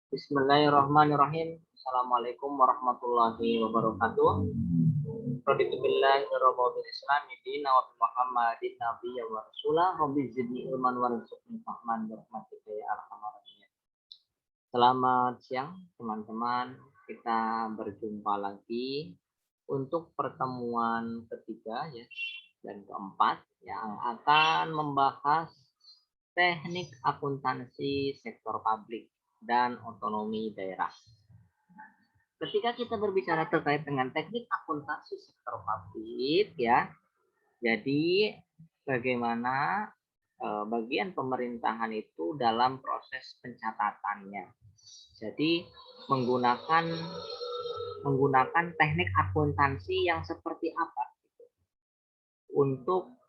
Bismillahirrahmanirrahim. Assalamualaikum warahmatullahi wabarakatuh. Raditu billahi wa bil islami dina wa bi Muhammadin nabiyya wa rasulah. Rabbi zidni ilman warzuqni fahman bi rahmatika ya arhamar rahimin. Selamat siang teman-teman. Kita berjumpa lagi untuk pertemuan ketiga ya dan keempat yang akan membahas teknik akuntansi sektor publik dan otonomi daerah. Ketika kita berbicara terkait dengan teknik akuntansi sektor publik ya, jadi bagaimana bagian pemerintahan itu dalam proses pencatatannya. Jadi menggunakan teknik akuntansi yang seperti apa untuk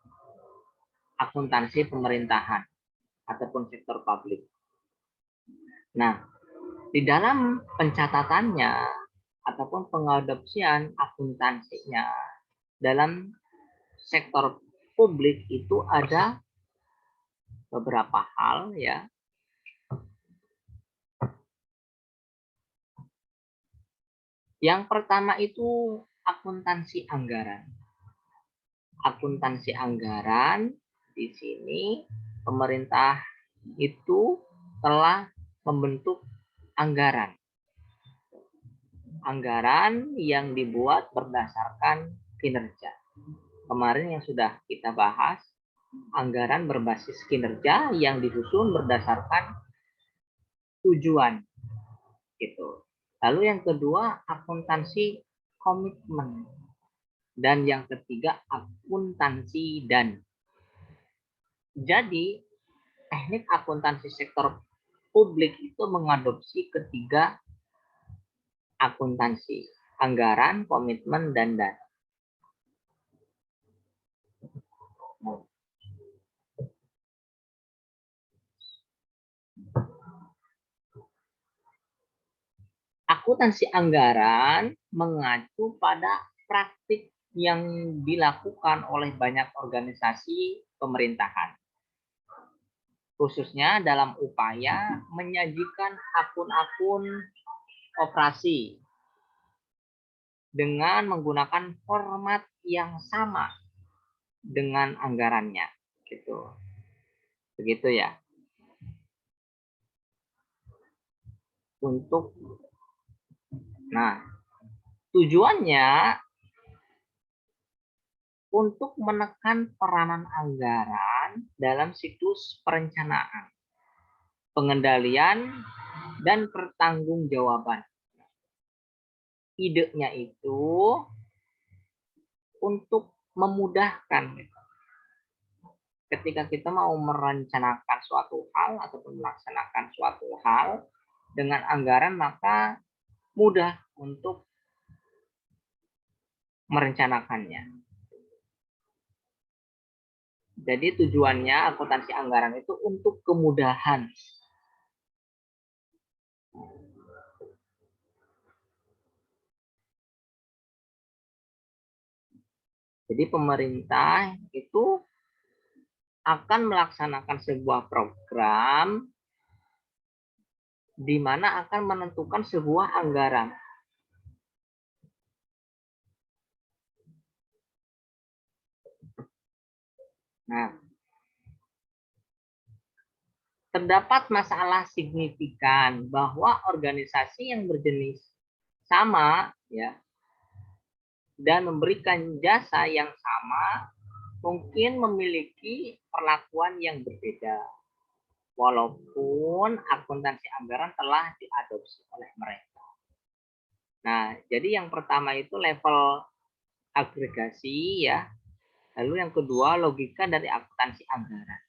akuntansi pemerintahan ataupun sektor publik. Nah, di dalam pencatatannya ataupun pengadopsian akuntansinya dalam sektor publik itu ada beberapa hal ya. Yang pertama itu akuntansi anggaran. Akuntansi anggaran di sini pemerintah itu telah membentuk anggaran. Anggaran yang dibuat berdasarkan kinerja. Kemarin yang sudah kita bahas, anggaran berbasis kinerja yang disusun berdasarkan tujuan. Gitu. Lalu yang kedua, akuntansi komitmen. Dan yang ketiga, akuntansi dan. Jadi, teknik akuntansi sektor publik itu mengadopsi ketiga akuntansi. Anggaran, komitmen, dan dana. Akuntansi anggaran mengacu pada praktik yang dilakukan oleh banyak organisasi pemerintahan, khususnya dalam upaya menyajikan akun-akun operasi dengan menggunakan format yang sama dengan anggarannya, gitu. Begitu ya. Nah, tujuannya untuk menekan peranan anggaran dalam siklus perencanaan, pengendalian, dan pertanggungjawaban. Idenya itu untuk memudahkan ketika kita mau merencanakan suatu hal ataupun melaksanakan suatu hal dengan anggaran, maka mudah untuk merencanakannya. Jadi tujuannya akuntansi anggaran itu untuk kemudahan. Jadi pemerintah itu akan melaksanakan sebuah program di mana akan menentukan sebuah anggaran. Nah, terdapat masalah signifikan bahwa organisasi yang berjenis sama ya dan memberikan jasa yang sama mungkin memiliki perlakuan yang berbeda walaupun akuntansi anggaran telah diadopsi oleh mereka. Nah, jadi yang pertama itu level agregasi ya. Lalu yang kedua logika dari akuntansi anggaran.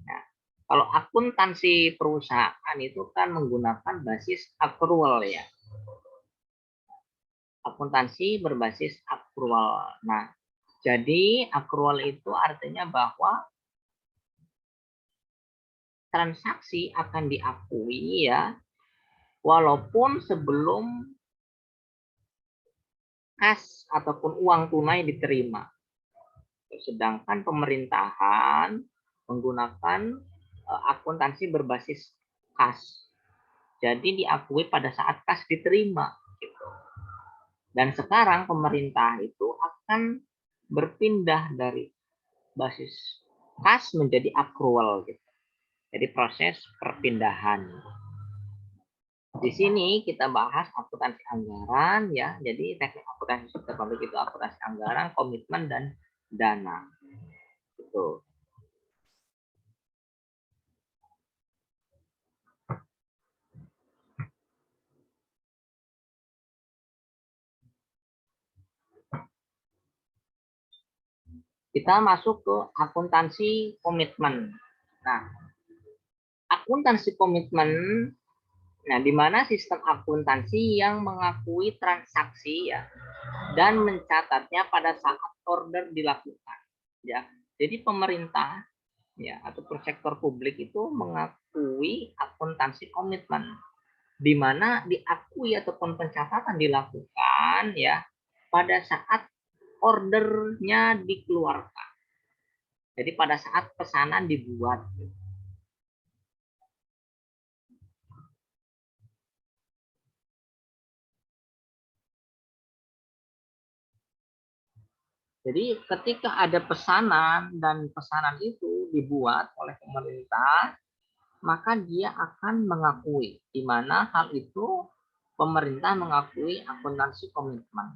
Nah, kalau akuntansi perusahaan itu kan menggunakan basis accrual ya. Akuntansi berbasis accrual. Nah, jadi accrual itu artinya bahwa transaksi akan diakui ya, walaupun sebelum kas ataupun uang tunai diterima. Sedangkan pemerintahan menggunakan akuntansi berbasis kas. Jadi diakui pada saat kas diterima gitu. Dan sekarang pemerintah itu akan berpindah dari basis kas menjadi accrual gitu. Jadi proses perpindahan. Di sini kita bahas akuntansi anggaran ya. Jadi teknik akuntansi sektor publik itu akuntansi anggaran, komitmen dan dana. Gitu. Kita masuk ke akuntansi komitmen. Nah, akuntansi komitmen, nah di mana sistem akuntansi yang mengakui transaksi ya dan mencatatnya pada saat order dilakukan. Ya, jadi pemerintah ya ataupun sektor publik itu mengakui akuntansi komitmen, di mana diakui ataupun pencatatan dilakukan ya pada saat ordernya dikeluarkan. Jadi pada saat pesanan dibuat. Jadi ketika ada pesanan dan pesanan itu dibuat oleh pemerintah, maka dia akan mengakui, di mana hal itu pemerintah mengakui akuntansi komitmen.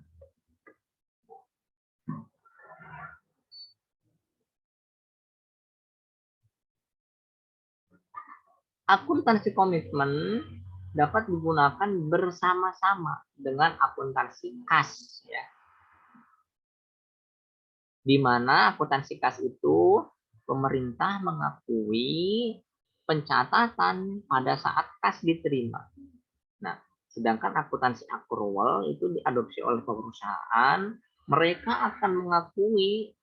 Akuntansi komitmen dapat digunakan bersama-sama dengan akuntansi kas ya. Di mana akuntansi kas itu pemerintah mengakui pencatatan pada saat kas diterima. Nah, sedangkan akuntansi accrual itu diadopsi oleh perusahaan, mereka akan mengakui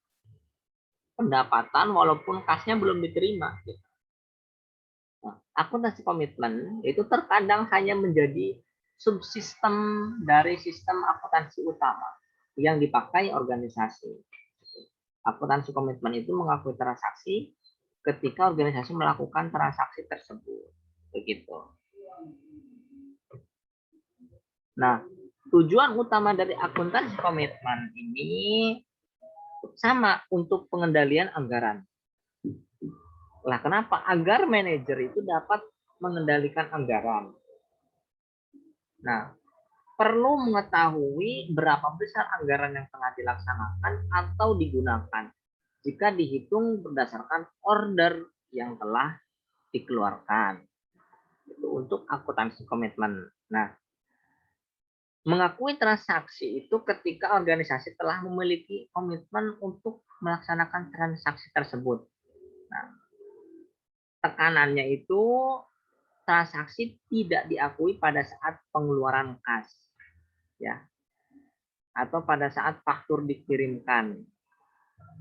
pendapatan walaupun kasnya belum diterima. Nah, akuntansi komitmen itu terkadang hanya menjadi subsistem dari sistem akuntansi utama yang dipakai organisasi. Akuntansi komitmen itu mengakui transaksi ketika organisasi melakukan transaksi tersebut. Begitu. Nah, tujuan utama dari akuntansi komitmen ini sama untuk pengendalian anggaran. Nah, kenapa? Agar manajer itu dapat mengendalikan anggaran. Nah, perlu mengetahui berapa besar anggaran yang tengah dilaksanakan atau digunakan jika dihitung berdasarkan order yang telah dikeluarkan. Itu untuk akuntansi komitmen. Nah, mengakui transaksi itu ketika organisasi telah memiliki komitmen untuk melaksanakan transaksi tersebut. Nah, tekanannya itu transaksi tidak diakui pada saat pengeluaran kas, ya, atau pada saat faktur dikirimkan.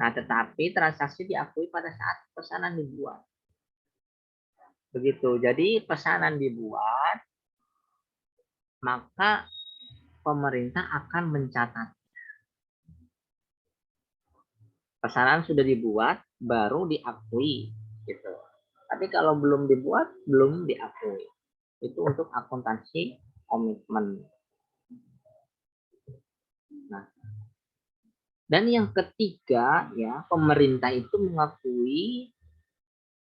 Nah, tetapi transaksi diakui pada saat pesanan dibuat. Begitu. Jadi pesanan dibuat, maka pemerintah akan mencatat. Pesanan sudah dibuat, baru diakui, gitu. Tapi kalau belum dibuat, belum diakui. Itu untuk akuntansi komitmen. Nah, dan yang ketiga, ya, pemerintah itu mengakui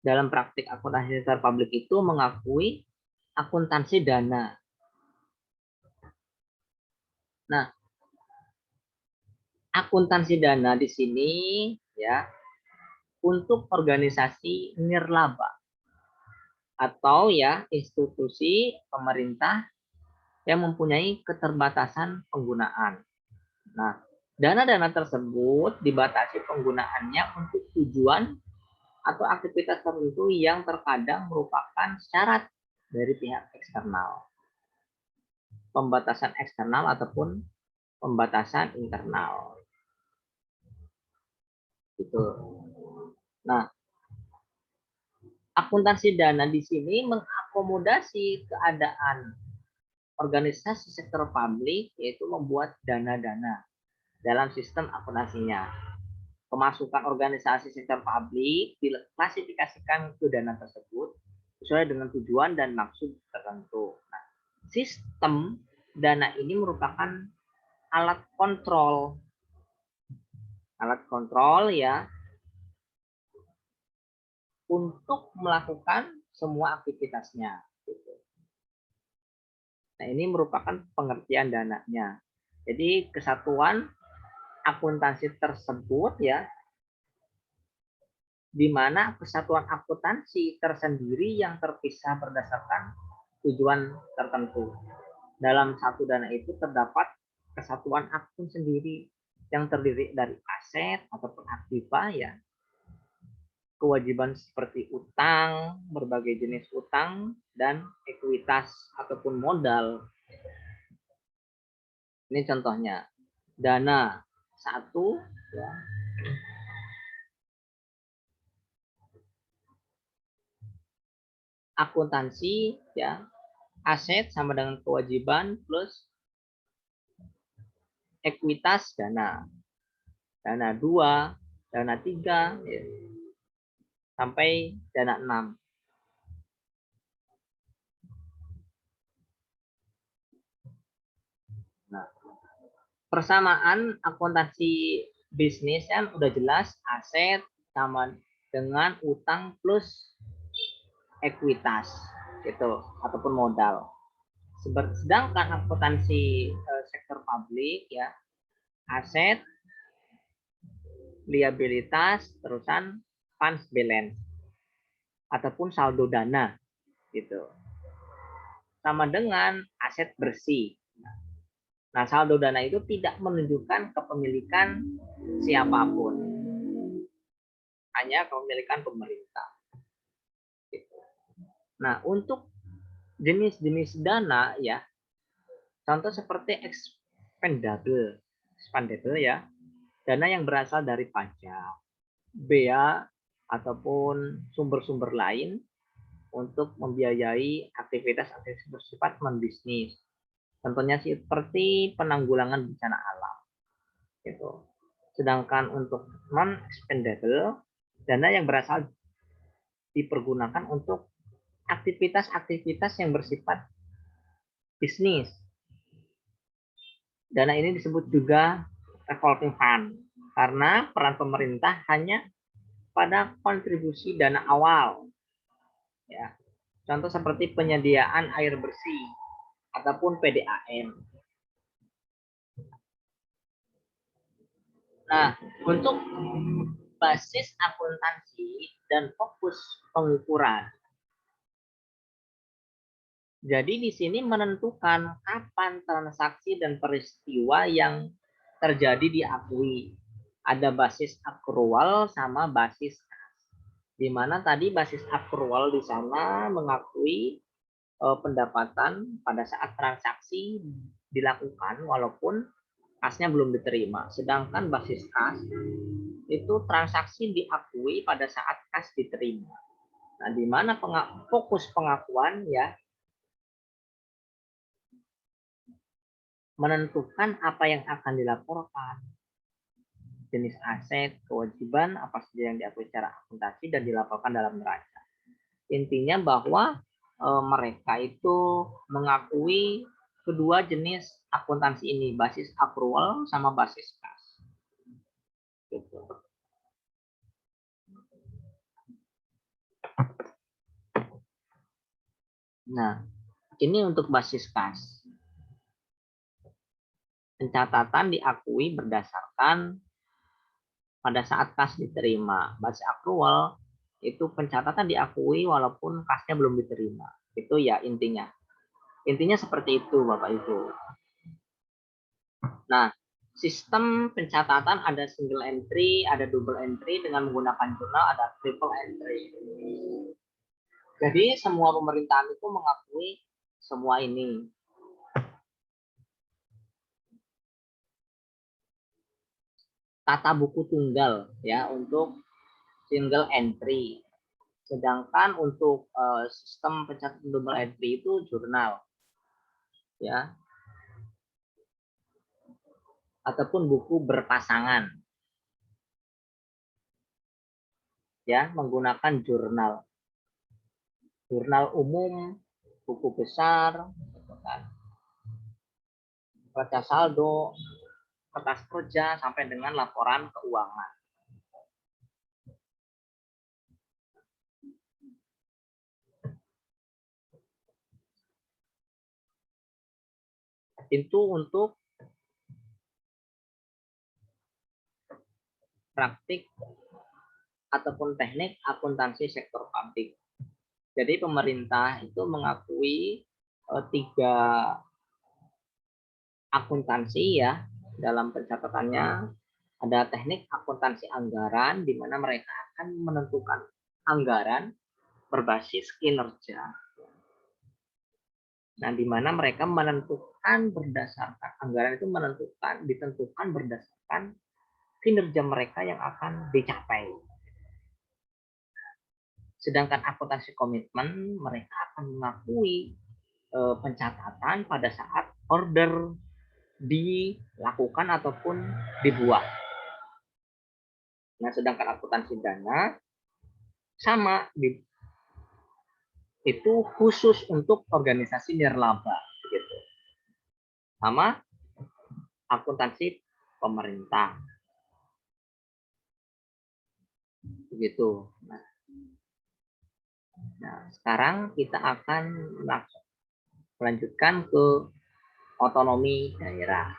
dalam praktik akuntansi sektor publik itu mengakui akuntansi dana. Nah, akuntansi dana di sini ya untuk organisasi nirlaba atau ya institusi pemerintah yang mempunyai keterbatasan penggunaan. Nah, dana-dana tersebut dibatasi penggunaannya untuk tujuan atau aktivitas tertentu yang terkadang merupakan syarat dari pihak eksternal. Pembatasan eksternal ataupun pembatasan internal. Gitu. Nah, akuntansi dana di sini mengakomodasi keadaan organisasi sektor publik, yaitu membuat dana-dana dalam sistem akuntansinya. Pemasukan organisasi sektor publik diklasifikasikan ke dana tersebut sesuai dengan tujuan dan maksud tertentu. Nah, sistem dana ini merupakan alat kontrol ya untuk melakukan semua aktivitasnya. Nah, ini merupakan pengertian dananya. Jadi kesatuan akuntansi tersebut ya, di mana kesatuan akuntansi tersendiri yang terpisah berdasarkan tujuan tertentu. Dalam satu dana itu terdapat kesatuan akun sendiri yang terdiri dari aset ataupun aktiva ya, kewajiban seperti utang, berbagai jenis utang, dan ekuitas ataupun modal. Ini contohnya, dana satu, ya, akuntansi, ya, aset sama dengan kewajiban plus ekuitas dana, dana 2, dana 3, ya, sampai dana 6. Nah, persamaan akuntansi bisnis kan udah jelas, aset sama dengan utang plus ekuitas gitu ataupun modal. Sedangkan akuntansi sektor publik ya, aset, liabilitas, terusan funds balance ataupun saldo dana gitu. Sama dengan aset bersih. Nah, saldo dana itu tidak menunjukkan kepemilikan siapapun, hanya kepemilikan pemerintah. Nah, untuk jenis-jenis dana ya, contoh seperti expendable ya, dana yang berasal dari pajak, bea ataupun sumber-sumber lain untuk membiayai aktivitas-aktivitas bersifat non-bisnis. Contohnya seperti penanggulangan bencana alam. Gitu. Sedangkan untuk non-expendable, dana yang berasal dipergunakan untuk aktivitas-aktivitas yang bersifat bisnis. Dana ini disebut juga revolving fund karena peran pemerintah hanya pada kontribusi dana awal. Ya. Contoh seperti penyediaan air bersih ataupun PDAM. Nah, untuk basis akuntansi dan fokus pengukuran. Jadi di sini menentukan kapan transaksi dan peristiwa yang terjadi diakui. Ada basis akrual sama basis kas. Di mana tadi basis akrual di sana mengakui pendapatan pada saat transaksi dilakukan walaupun kasnya belum diterima. Sedangkan basis kas itu transaksi diakui pada saat kas diterima. Nah, di mana fokus pengakuan ya menentukan apa yang akan dilaporkan, jenis aset, kewajiban apa saja yang diakui secara akuntansi dan dilaporkan dalam neraca. Intinya bahwa mereka itu mengakui kedua jenis akuntansi ini, basis akrual sama basis kas. Gitu. Nah, ini untuk basis kas. Pencatatan diakui berdasarkan pada saat kas diterima. Basis akrual itu pencatatan diakui walaupun kasnya belum diterima. Itu ya intinya. Intinya seperti itu Bapak Ibu. Nah, sistem pencatatan ada single entry, ada double entry dengan menggunakan jurnal, ada triple entry. Jadi semua pemerintahan itu mengakui semua ini. Tata buku tunggal ya untuk single entry. Sedangkan untuk sistem pencatatan double entry itu jurnal. Ya. Ataupun buku berpasangan. Ya, menggunakan jurnal. jurnal umum, buku besar, gitu kan, baca saldo, kertas kerja, sampai dengan laporan keuangan. Itu untuk praktik ataupun teknik akuntansi sektor publik. Jadi pemerintah itu mengakui 3 akuntansi ya dalam pencatatannya. Ada teknik akuntansi anggaran di mana mereka akan menentukan anggaran berbasis kinerja. Nah, di mana mereka menentukan berdasarkan anggaran itu ditentukan berdasarkan kinerja mereka yang akan dicapai. Sedangkan akuntansi komitmen mereka akan mengakui pencatatan pada saat order dilakukan ataupun dibuat. Nah, sedangkan akuntansi dana sama itu khusus untuk organisasi nirlaba gitu. Sama akuntansi pemerintah. Begitu. Nah, sekarang kita akan melanjutkan ke otonomi daerah.